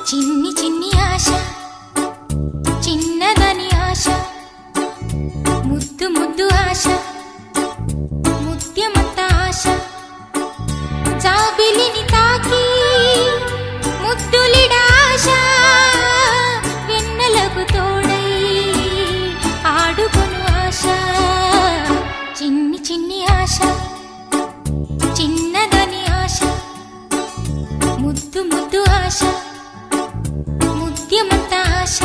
చిన్ని చిన్ని ఆశ చిన్నదని ఆశ ముద్దు ముద్దు ఆశ ముత్యమంత ఆశ జాబిలిని తాకి ముద్దులిడ ఆశ వెన్నెలకు తోడై ఆడుకొను ఆశ చిన్ని చిన్ని ఆశ చిన్నదని ఆశ ముద్దు ముద్దు ఆశ ముత్యమంత ఆశ